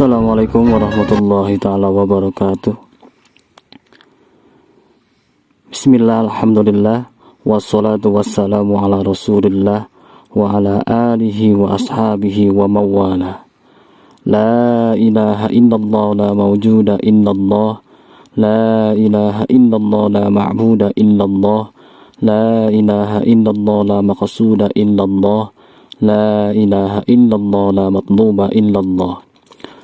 Assalamualaikum warahmatullahi ta'ala wabarakatuh. Bismillah, alhamdulillah, wassalatu wassalamu ala rasulillah wa ala alihi wa ashabihi wa mawala. La ilaha illallah la mawjuda illallah, la ilaha illallah la ma'buda illallah, la ilaha illallah la maqsuda illallah, la ilaha illallah la matluba illallah.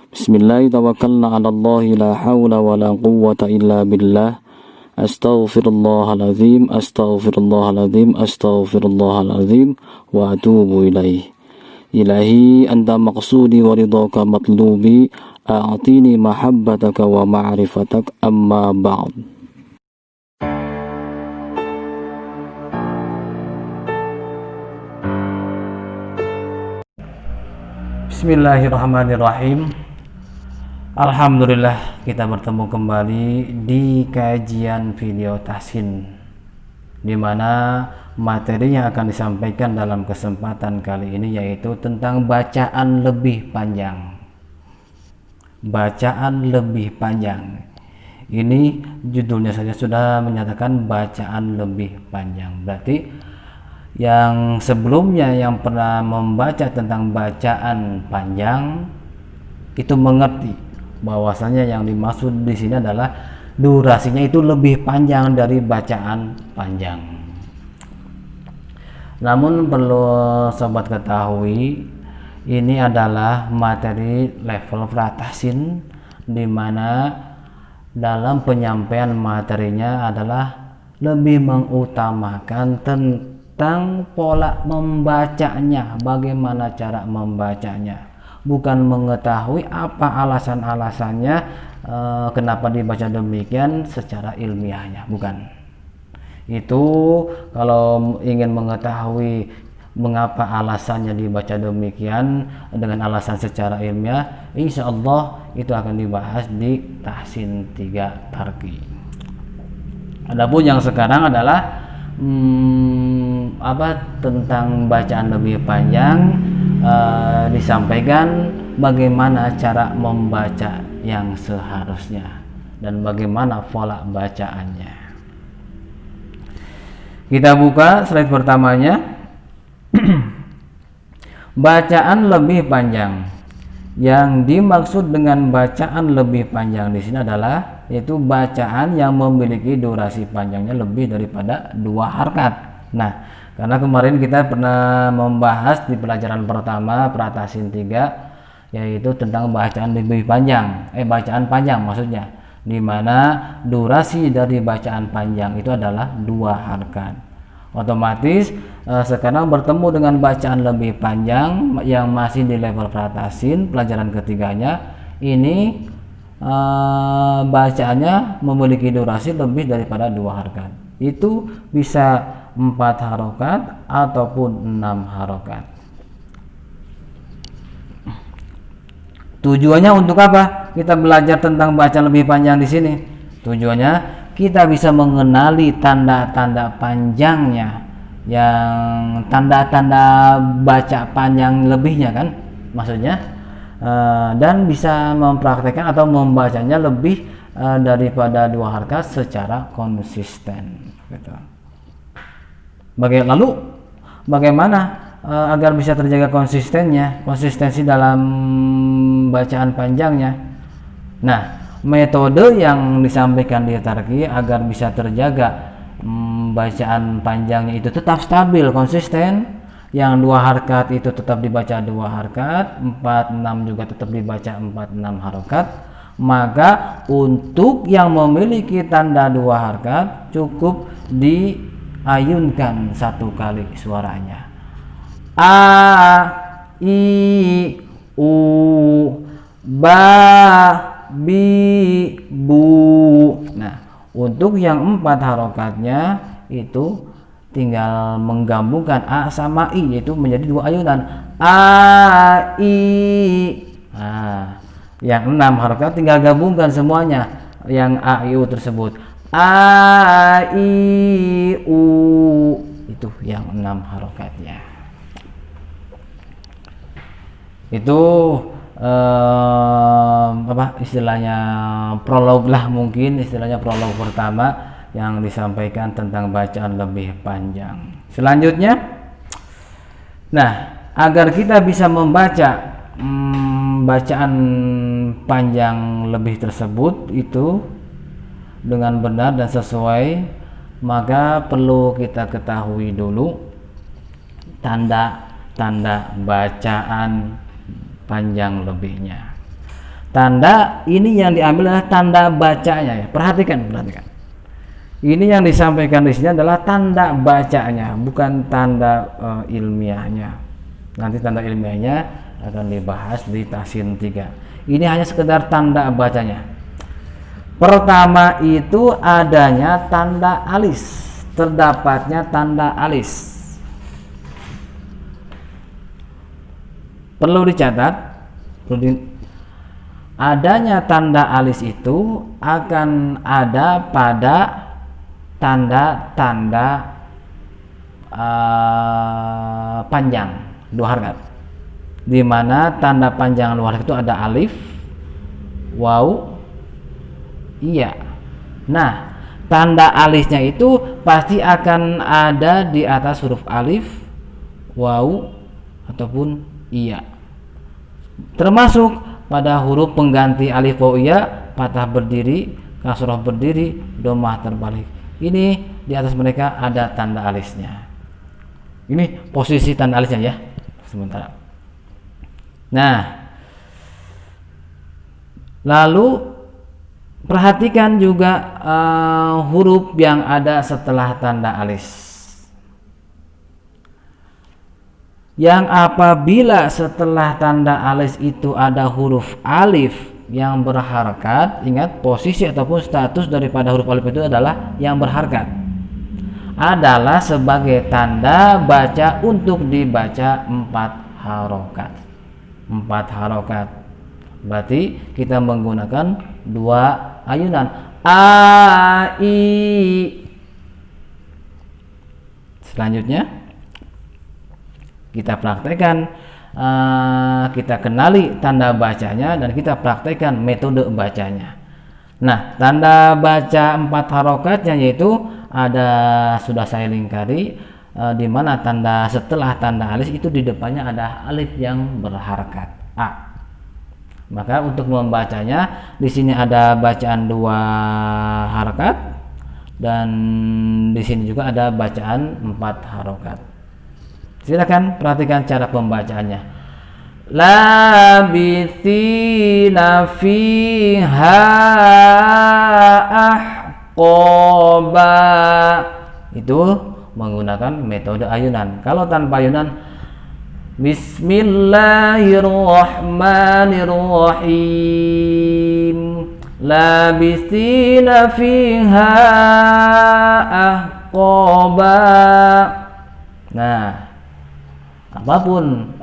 Bismillah, tawakkalna ala Allah, la hawla wa la quwwata illa billah. Astaghfirullahaladzim, astaghfirullahaladzim, astaghfirullahaladzim, wa atubu ilaih. Ilahi anta maqsudi wa ridhaka matlubi, a'tini mahabbataka wa ma'rifatak, amma ba'd. Bismillahirrahmanirrahim. Alhamdulillah, kita bertemu kembali di kajian video tahsin, di mana materi yang akan disampaikan dalam kesempatan kali ini yaitu tentang bacaan lebih panjang. Bacaan lebih panjang. Ini judulnya saja sudah menyatakan bacaan lebih panjang. Berarti yang sebelumnya yang pernah membaca tentang bacaan panjang itu mengerti bahwasanya yang dimaksud di sini adalah durasinya itu lebih panjang dari bacaan panjang. Namun perlu sobat ketahui, ini adalah materi level pratahsin, di mana dalam penyampaian materinya adalah lebih mengutamakan tentang pola membacanya, bagaimana cara membacanya. Bukan mengetahui apa alasan-alasannya kenapa dibaca demikian secara ilmiahnya, bukan. Itu kalau ingin mengetahui mengapa alasannya dibaca demikian dengan alasan secara ilmiah, insya Allah itu akan dibahas di tahsin 3 tarqi. Adapun yang sekarang adalah tentang bacaan lebih panjang, disampaikan bagaimana cara membaca yang seharusnya dan bagaimana pola bacaannya. Kita buka slide pertamanya. Bacaan lebih panjang. Yang dimaksud dengan bacaan lebih panjang di sini adalah yaitu bacaan yang memiliki durasi panjangnya lebih daripada 2 harkat. Nah, karena kemarin kita pernah membahas di pelajaran pertama pratahsin 3 yaitu tentang bacaan lebih panjang, bacaan panjang maksudnya, di mana durasi dari bacaan panjang itu adalah 2 harkat. Otomatis sekarang bertemu dengan bacaan lebih panjang yang masih di level pratahsin pelajaran ketiganya, ini bacaannya memiliki durasi lebih daripada 2 harkat. Itu bisa 4 harokat ataupun 6 harokat. Tujuannya untuk apa? Kita belajar tentang bacaan lebih panjang di sini. Tujuannya kita bisa mengenali tanda-tanda panjangnya, yang tanda-tanda baca panjang lebihnya kan, maksudnya, dan bisa mempraktekkan atau membacanya lebih daripada 2 harkat secara konsisten. Gitu. Lalu bagaimana agar bisa terjaga konsistensi dalam bacaan panjangnya? Nah, metode yang disampaikan di tarqi agar bisa terjaga bacaan panjangnya itu tetap stabil, konsisten, yang 2 harkat itu tetap dibaca 2 harkat, 4-6 juga tetap dibaca 4-6 harokat, maka untuk yang memiliki tanda 2 harkat cukup diayunkan 1 kali suaranya. A, I, U, Ba, Bi, Bu. Nah, untuk yang 4 harokatnya itu tinggal menggabungkan A sama I, yaitu menjadi 2 ayunan. A, I. Nah, yang 6 harokat tinggal gabungkan semuanya yang A, I, U tersebut. A, I, U. Itu yang 6 harokatnya. Itu apa istilahnya, prolog lah, mungkin istilahnya prolog pertama yang disampaikan tentang bacaan lebih panjang. Selanjutnya, nah, agar kita bisa membaca bacaan panjang lebih tersebut itu dengan benar dan sesuai, maka perlu kita ketahui dulu tanda-tanda bacaan panjang lebihnya. Tanda ini yang diambil adalah tanda bacanya ya. Perhatikan. Ini yang disampaikan di sini adalah tanda bacanya, bukan tanda ilmiahnya. Nanti tanda ilmiahnya akan dibahas di Tahsin 3. Ini hanya sekedar tanda bacanya. Pertama itu adanya tanda alis, terdapatnya tanda alis. Perlu dicatat, adanya tanda alis itu akan ada pada tanda-tanda panjang 2 harakat, di mana tanda panjang 2 harakat itu ada alif, waw, iya. Nah, tanda alisnya itu pasti akan ada di atas huruf alif, waw, ataupun iya, termasuk pada huruf pengganti alif waw iya, fathah berdiri, kasroh berdiri, dhammah terbalik. Ini di atas mereka ada tanda alisnya. Ini posisi tanda alisnya ya, sementara. Nah, lalu perhatikan juga huruf yang ada setelah tanda alis, yang apabila setelah tanda alis itu ada huruf alif yang berharakat. Ingat, posisi ataupun status daripada huruf alif itu adalah yang berharakat, adalah sebagai tanda baca untuk dibaca 4 harokat. 4 harokat berarti kita menggunakan 2 ayunan, a, i. Selanjutnya kita praktekkan, kita kenali tanda bacanya dan kita praktekkan metode bacanya. Nah, tanda baca 4 harokatnya yaitu ada, sudah saya lingkari, di mana tanda setelah tanda alis itu di depannya ada alif yang berharakat a. Maka untuk membacanya di sini ada bacaan 2 harakat dan di sini juga ada bacaan 4 harokat. Silakan perhatikan cara pembacaannya. Labithina fiha ahqaba, itu menggunakan metode ayunan. Kalau tanpa ayunan, Bismillahirrahmanirrahim, labithina fiha ahqaba. Nah, apapun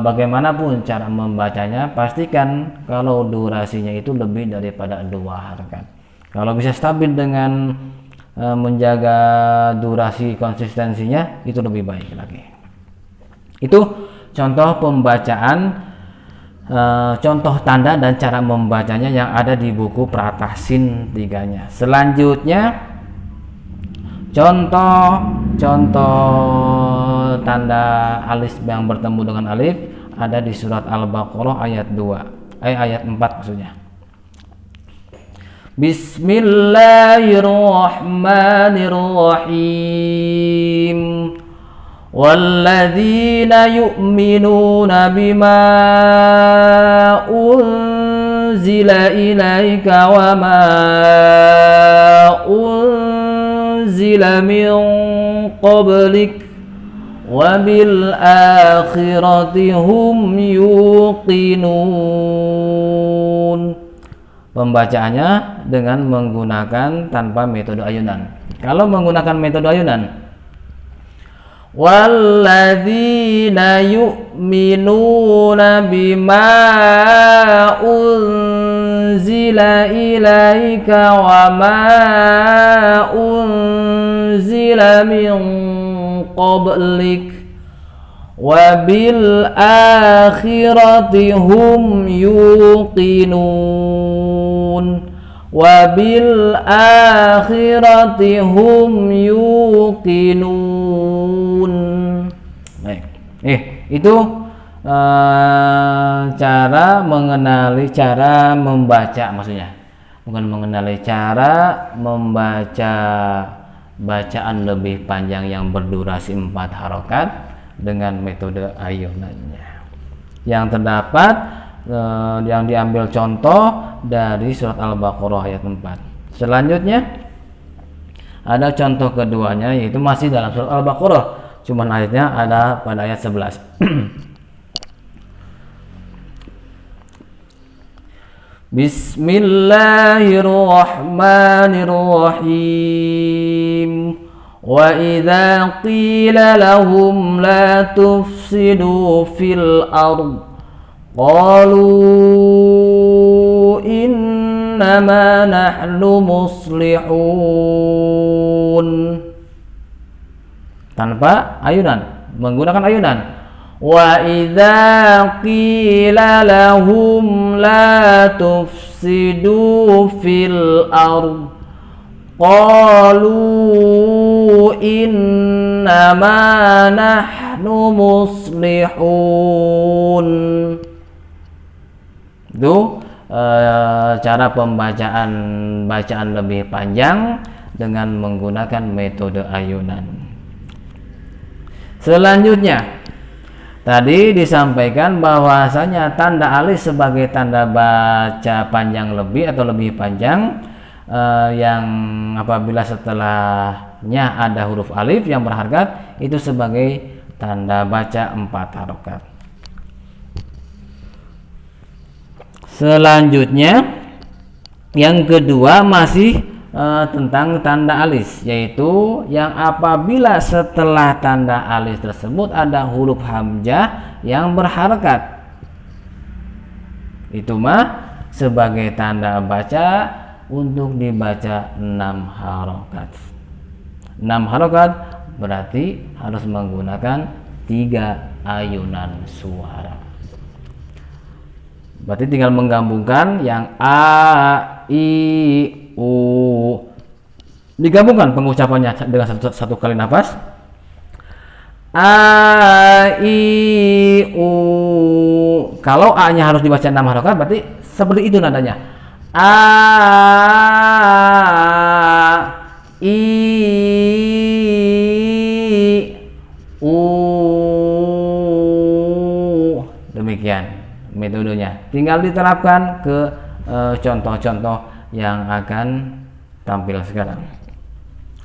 bagaimanapun cara membacanya, pastikan kalau durasinya itu lebih daripada 2 harakat. Kalau bisa stabil dengan menjaga durasi konsistensinya, itu lebih baik lagi. Itu contoh pembacaan, contoh tanda dan cara membacanya yang ada di buku Pratahsin 3-nya. Selanjutnya contoh tanda alis yang bertemu dengan alif ada di surat Al-Baqarah ayat 2, ayat 4 maksudnya. Bismillahirrahmanirrahim. Walladzina yu'minuna bima unzila ilaika wa ma unzila min qablik wa bil akhirati hum yuqinun. Pembacaannya dengan menggunakan tanpa metode ayunan. Kalau menggunakan metode ayunan, walladzina yu'minuna bima unzila ilaika wa ma unzila min qablik wa bil akhirati hum yuqinun, wa bil akhirati hum yuqinun. Baik. Itu cara mengenali, cara membaca, maksudnya bukan mengenali, cara membaca bacaan lebih panjang yang berdurasi 4 harokat dengan metode ayunannya yang terdapat yang diambil contoh dari surat Al-Baqarah ayat 4. Selanjutnya ada contoh keduanya, yaitu masih dalam surat Al-Baqarah, cuman ayatnya ada pada ayat 11. Bismillahirrahmanirrahim. Wa idza qila lahum la tufsidu fil ard qalu innama nahnu muslihun. Tanpa ayunan, menggunakan ayunan. Wa idza qila lahum la tufsidu fil ard qalu innama nahnu muslihun. Itu cara bacaan lebih panjang dengan menggunakan metode ayunan. Selanjutnya, tadi disampaikan bahwasanya tanda alif sebagai tanda baca panjang lebih atau lebih panjang, yang apabila setelahnya ada huruf alif yang berharkat, itu sebagai tanda baca 4 harokat. Selanjutnya, yang kedua masih tentang tanda alis, yaitu yang apabila setelah tanda alis tersebut ada huruf hamzah yang berharakat, itu mah sebagai tanda baca untuk dibaca 6 harokat. 6 harokat berarti harus menggunakan 3 ayunan suara. Berarti tinggal menggabungkan yang a, i, u, digabungkan pengucapannya dengan satu kali nafas. A, i, u. Kalau a nya harus dibaca 6 harokat, berarti seperti itu nadanya. A, i, u. Demikian metodenya. Tinggal diterapkan ke contoh-contoh yang akan tampil sekarang.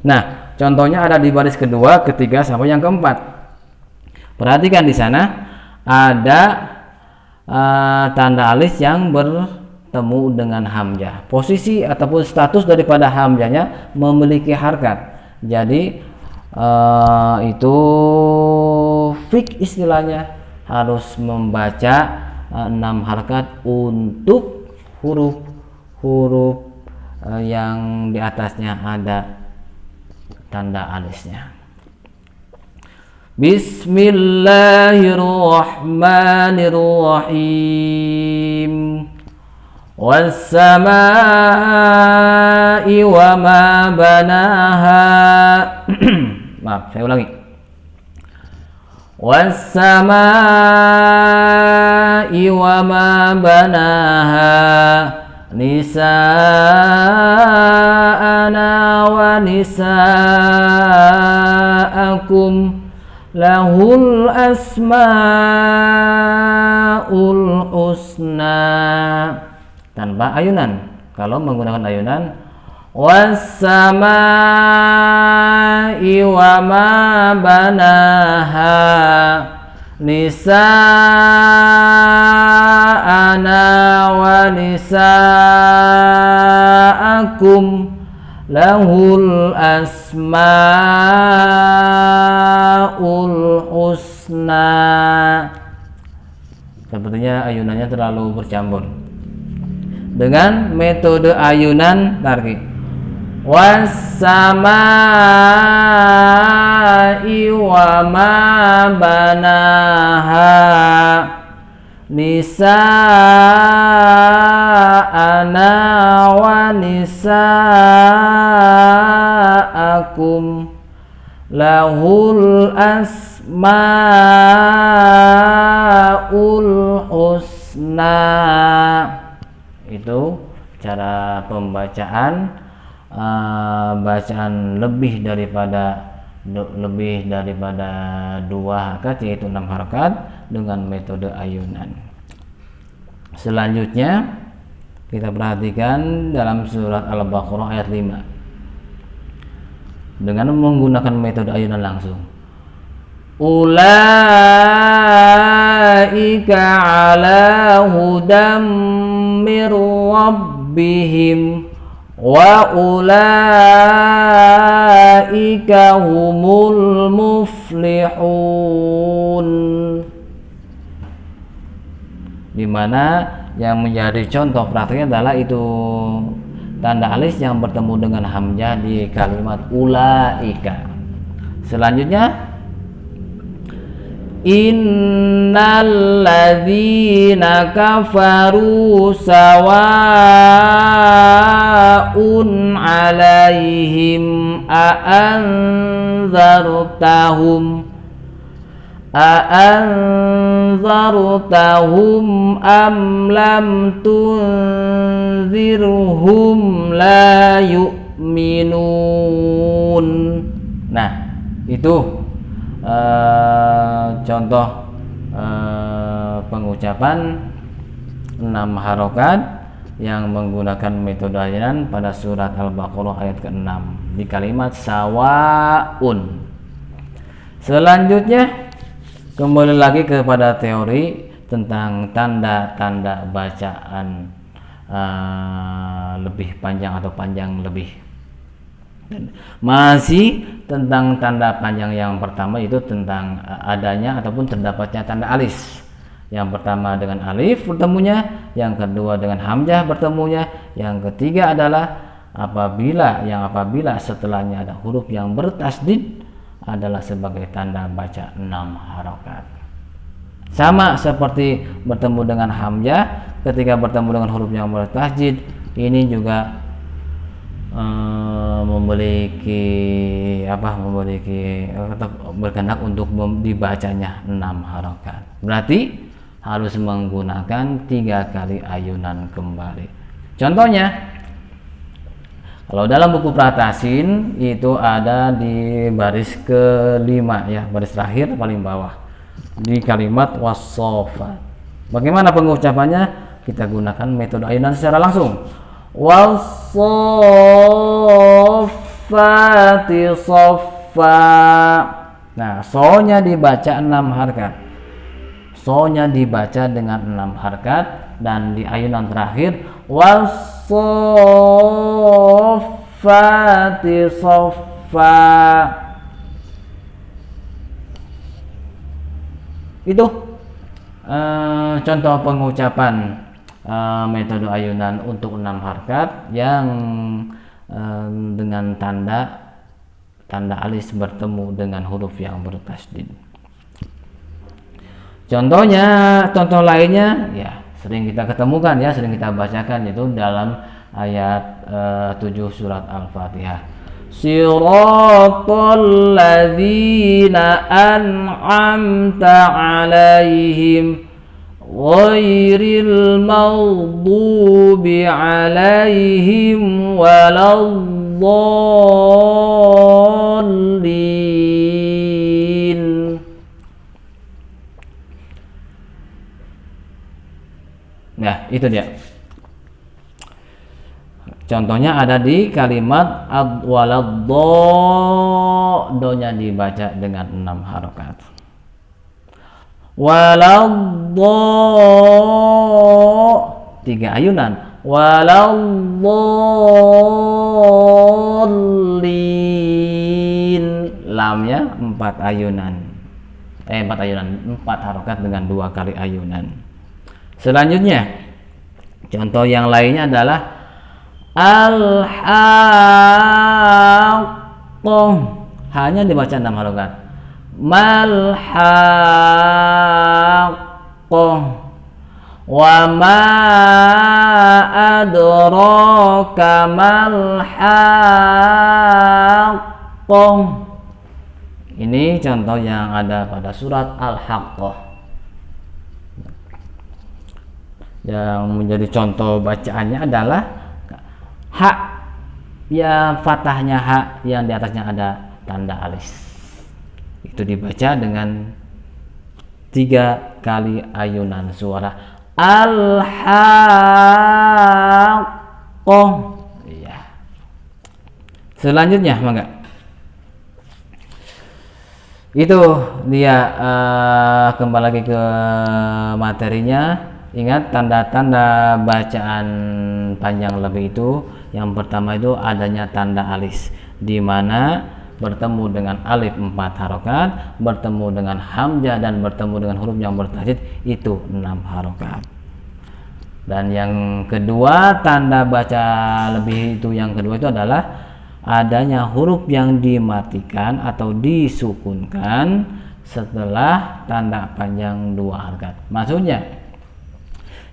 Nah, contohnya ada di baris kedua, ketiga sampai yang keempat. Perhatikan di sana ada tanda alis yang bertemu dengan hamzah. Posisi ataupun status daripada hamzahnya memiliki harkat. Jadi itu fik istilahnya, harus membaca 6 harkat untuk huruf yang di atasnya ada tanda alisnya. Bismillahirrahmanirrahim. Was-samaa'i wa ma banaha. Maaf, saya ulangi. Was-samaa'i wa ma banaha nisa'ana wa nisa'akum lahul asma'ul husna. Tanpa ayunan. Kalau menggunakan ayunan, was-samaa'i wa ma banaha nisa'ana wa nisa'akum lahul asma'ul husna. Sepertinya ayunannya terlalu bercampur. Dengan metode ayunan tarik, was-samaa'i wa ma banaha nisa'ana wa nisa'akum lahul asmaul husna. Itu cara pembacaan, bacaan lebih daripada 2 harakat, yaitu 6 harakat dengan metode ayunan. Selanjutnya kita perhatikan dalam surat Al-Baqarah ayat 5 dengan menggunakan metode ayunan langsung. Ulaika ala hudam mir rabbihim wa ulaika humul muflihun. Dimana yang menjadi contoh praktiknya adalah itu tanda alis yang bertemu dengan hamzah di kalimat ulaika. Selanjutnya innal ladzina kafaru sawa'un 'alaihim a'anzartahum am lam tunzirhum la yu'minun. Nah, itu contoh pengucapan 6 harokat yang menggunakan metode ayunan pada surat Al-Baqarah ayat ke-6 di kalimat sawaun. Selanjutnya kembali lagi kepada teori tentang tanda-tanda bacaan lebih panjang atau panjang lebih. Masih tentang tanda panjang yang pertama, itu tentang adanya ataupun terdapatnya tanda alis. Yang pertama dengan alif bertemunya, yang kedua dengan hamzah bertemunya, yang ketiga adalah apabila setelahnya ada huruf yang bertasdid adalah sebagai tanda baca 6 harokat. Sama seperti bertemu dengan hamzah, ketika bertemu dengan huruf yang bertasdid ini juga memiliki berkehendak untuk dibacanya 6 harokat. Berarti harus menggunakan 3 kali ayunan kembali. Contohnya, kalau dalam buku Pratasin itu ada di baris ke-5 ya, baris terakhir paling bawah di kalimat wassofat. Bagaimana pengucapannya? Kita gunakan metode ayunan secara langsung. Wassofati soffa. Nah, so-nya dibaca 6 harakat. So-nya dibaca dengan 6 harakat, dan di ayunan terakhir wassofati soffa. Itu contoh pengucapan metode ayunan untuk 6 harakat yang dengan tanda alis bertemu dengan huruf yang bertasdid. Contoh lainnya ya sering kita ketemukan ya, sering kita bacakan, yaitu dalam ayat 7 surat Al-Fatihah. Siratal ladzina an'amta 'alaihim ghairil maghdubi 'alaihim waladdallin. Nah, itu dia. Contohnya ada di kalimat do-nya dibaca dengan 6 harokat. Tiga ayunan. Waladdallin. Lamnya 4 ayunan. 4 harokat dengan 2 kali ayunan. Selanjutnya, contoh yang lainnya adalah Al-haqqah hanya dibaca 6 harokat. Mal-haqqah wa ma adraka mal-haqqah. Ini contoh yang ada pada surat Al-Haqqah. Yang menjadi contoh bacaannya adalah ha, ya fathahnya ha yang di atasnya ada tanda alis. Itu dibaca dengan 3 kali ayunan suara. Al-haqqah. Iya. Selanjutnya mangga. Itu dia kembali lagi ke materinya. Ingat tanda-tanda bacaan panjang lebih itu, yang pertama itu adanya tanda alis, di mana bertemu dengan alif 4 harokat, bertemu dengan hamzah dan bertemu dengan huruf yang bertajdid itu 6 harokat. Dan yang kedua tanda baca lebih itu, yang kedua itu adalah adanya huruf yang dimatikan atau disukunkan setelah tanda panjang 2 harokat. Maksudnya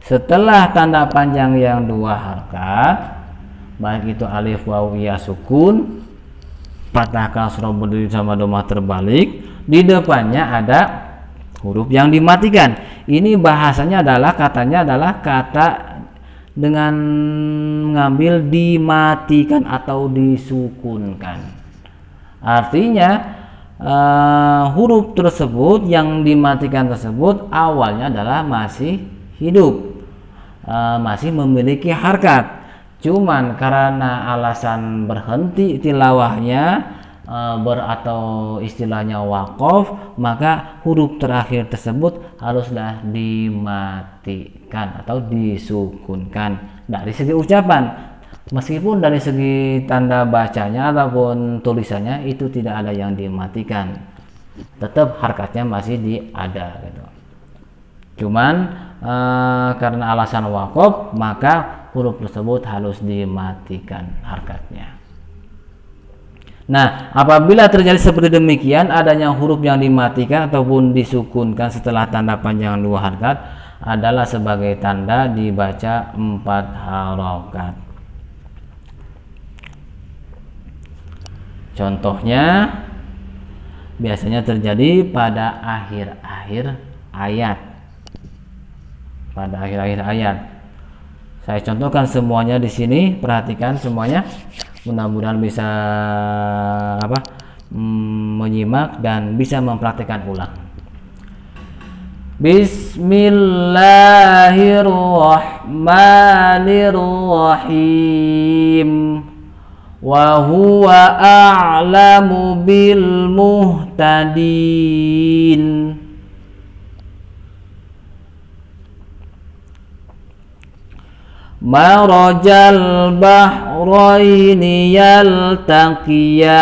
setelah tanda panjang yang 2 harokat, baik itu alif, waw, ya sukun, fathah, kasrah berdiri sama domah terbalik, di depannya ada huruf yang dimatikan. Ini bahasanya adalah katanya adalah kata dengan mengambil dimatikan atau disukunkan. Artinya huruf tersebut yang dimatikan tersebut awalnya adalah masih hidup, masih memiliki harkat, cuman karena alasan berhenti tilawahnya atau istilahnya waqaf, maka huruf terakhir tersebut haruslah dimatikan atau disukunkan dari segi ucapan, meskipun dari segi tanda bacanya ataupun tulisannya itu tidak ada yang dimatikan, tetap harkatnya masih ada gitu. Cuman karena alasan waqaf, maka huruf tersebut harus dimatikan harkatnya. Nah, apabila terjadi seperti demikian, adanya huruf yang dimatikan ataupun disukunkan setelah tanda panjang 2 harokat adalah sebagai tanda dibaca 4 harokat. Contohnya biasanya terjadi pada akhir-akhir ayat. Pada akhir-akhir ayat. Saya contohkan semuanya di sini, perhatikan semuanya. Mudah-mudahan bisa menyimak dan bisa mempraktikkan ulang. Bismillahirrahmanirrahim. Wa huwa a'lamu bil muhtadin. Marajal bahraini yaltaqiyan.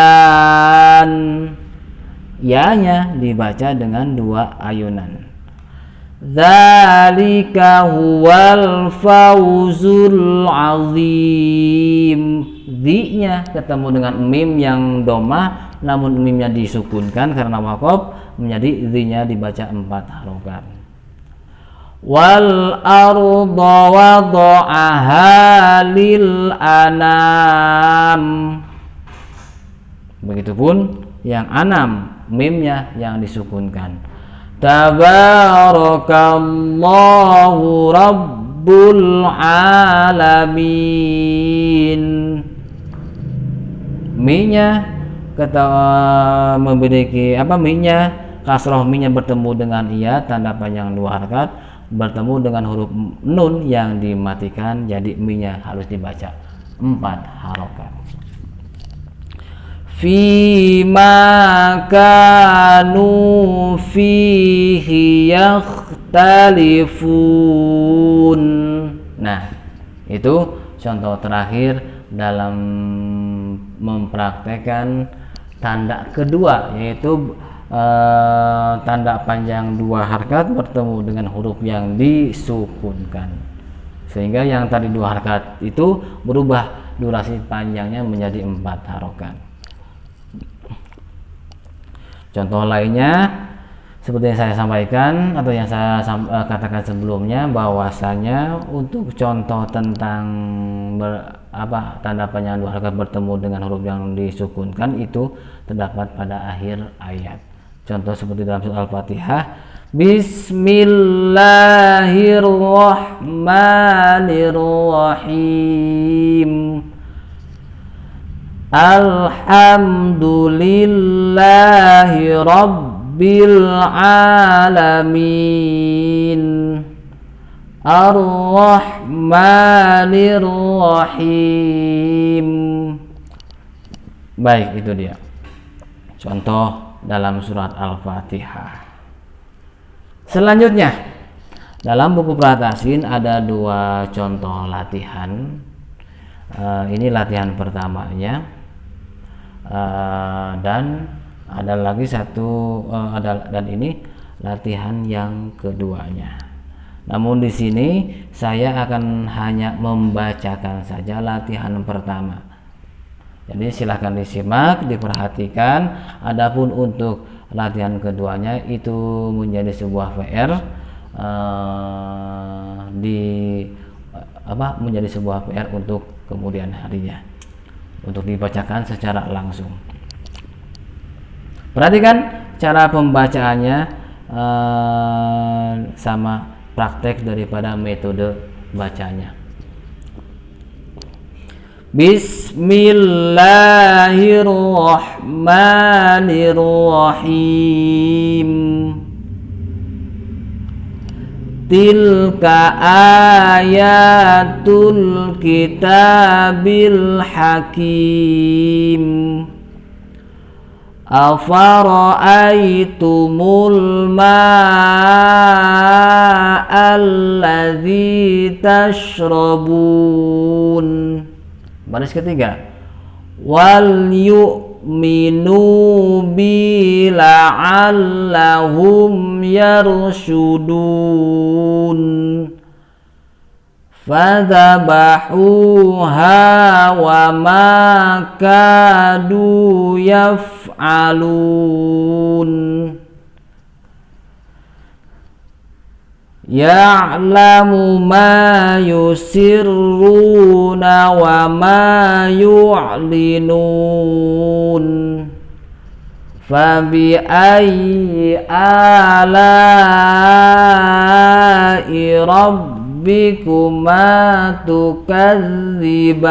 Ya-nya dibaca dengan 2 ayunan. Dzalika huwal fawzul azim. Di-nya ketemu dengan mim yang domah, namun mimnya disukunkan karena waqaf, menjadi di-nya dibaca 4 harokat. Wal arda wada'aha lil anam. Begitupun yang anam, mimnya yang disukunkan. Tabarakallahu rabbul alamin. Mi-nya memiliki mi-nya kasroh, mi-nya bertemu dengan iya tanda panjang 2 harokat, bertemu dengan huruf nun yang dimatikan, jadi mi-nya harus dibaca 4 harokat. Fima kanu fihi yakhtalifun. Nah, itu contoh terakhir dalam mempraktekkan tanda kedua, yaitu tanda panjang 2 harokat bertemu dengan huruf yang disukunkan, sehingga yang tadi 2 harokat itu berubah durasi panjangnya menjadi 4 harokat. Contoh lainnya seperti yang saya sampaikan atau yang saya katakan sebelumnya, bahwasanya untuk contoh tentang tanda panjang 2 harokat bertemu dengan huruf yang disukunkan itu terdapat pada akhir ayat. Contoh seperti dalam surah Al-Fatihah, Bismillahirrahmanirrahim. Alhamdulillahi Rabbil Alamin. Ar-Rahmanir-Rahim. Baik, itu dia contoh dalam surat Al-Fatihah. Selanjutnya, dalam buku Pratasin ada 2 contoh latihan. Ini latihan pertamanya. Dan ada lagi satu dan ini latihan yang keduanya. Namun di sini saya akan hanya membacakan saja latihan pertama. Jadi silahkan disimak, diperhatikan. Adapun untuk latihan keduanya itu menjadi sebuah PR menjadi sebuah PR untuk kemudian harinya, untuk dibacakan secara langsung. Perhatikan cara pembacaannya sama praktek daripada metode bacanya. Bismillahirrahmanirrahim. Tilka ayatul kitabil hakim. Afara'aitumul ma'alladzi tashrabun. Baris ketiga, wal yu'minu bi la'allahum yarshudun. Fadzabahuha wa ma kadu yaf'alun. Ya'lamu ma yusirruna wa ma yu'linun. Fabi ayyi ala'i rabbikuma tukadziban.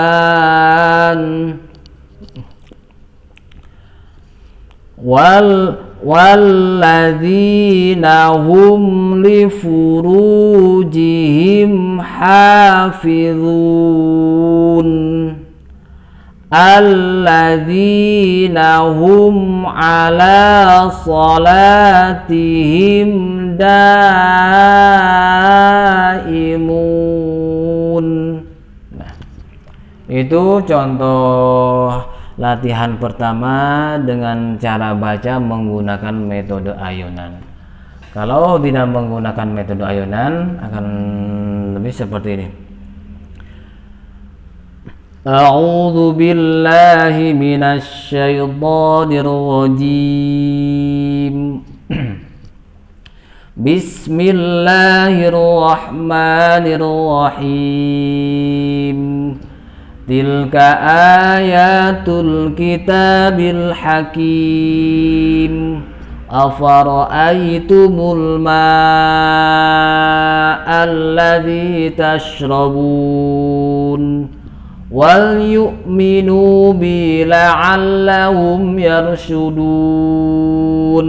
Walladzina hum li furujihim hafizun. Alladzina hum ala salatihim daimun. Nah, itu contoh latihan pertama dengan cara baca menggunakan metode ayunan. Kalau tidak menggunakan metode ayunan akan lebih seperti ini. A'udzu billahi minasy syaithanir rajim. Bismillahirrahmanirrahim. Tilka ayatul kitabil hakim. Afara'aitumul ma'alladzi tashrabun. Wal yu'minu bi la'allahum yarshudun.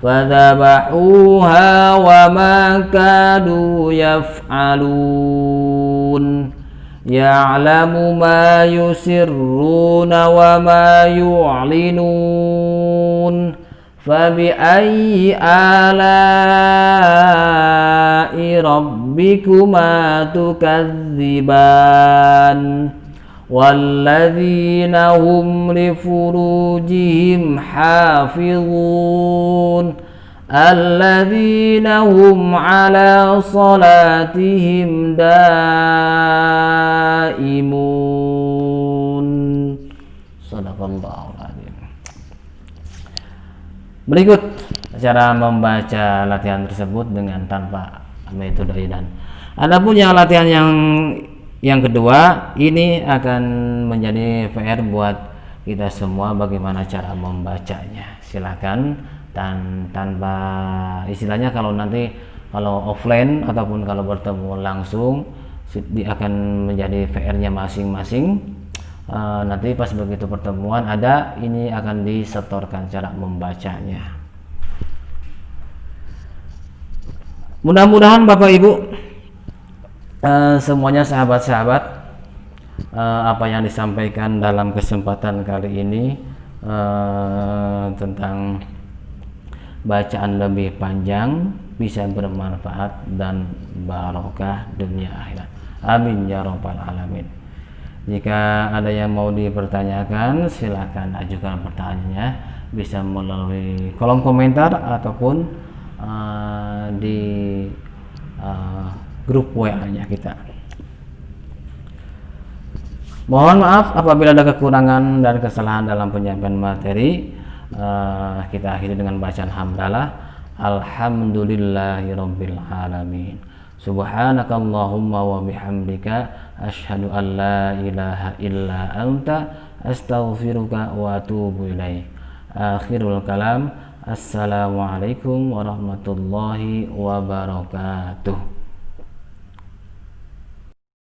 Fadzabahuha wa ma kadu yaf'alun. Ya'lamu ma yusirruna wa ma yu'linun. Fabi ayyi ala'i rabbikuma tukadziban. Walladzina hum li furujihim hafizun. Alladzina hum ala salatihim daimun. Berikut cara membaca latihan tersebut dengan tanpa metode dan. Adapun yang latihan yang kedua ini akan menjadi PR buat kita semua bagaimana cara membacanya. Silakan tanpa istilahnya kalau offline ataupun kalau bertemu langsung akan menjadi PR-nya masing-masing. Nanti pas begitu pertemuan ini akan disetorkan cara membacanya. Mudah-mudahan Bapak Ibu semuanya sahabat-sahabat apa yang disampaikan dalam kesempatan kali ini tentang bacaan lebih panjang bisa bermanfaat dan barokah dunia akhirat. Amin ya rabbal alamin. Jika ada yang mau dipertanyakan silakan ajukan pertanyaannya, bisa melalui kolom komentar ataupun di grup WA-nya kita. Mohon maaf apabila ada kekurangan dan kesalahan dalam penyampaian materi. Kita akhiri dengan bacaan hamdalah. Alhamdulillahirabbil alamin. Subhanakallahumma wa bihamdika asyhadu an la ilaha illa anta astaghfiruka wa atubu ilaik. Akhirul kalam. Assalamualaikum warahmatullahi wabarakatuh.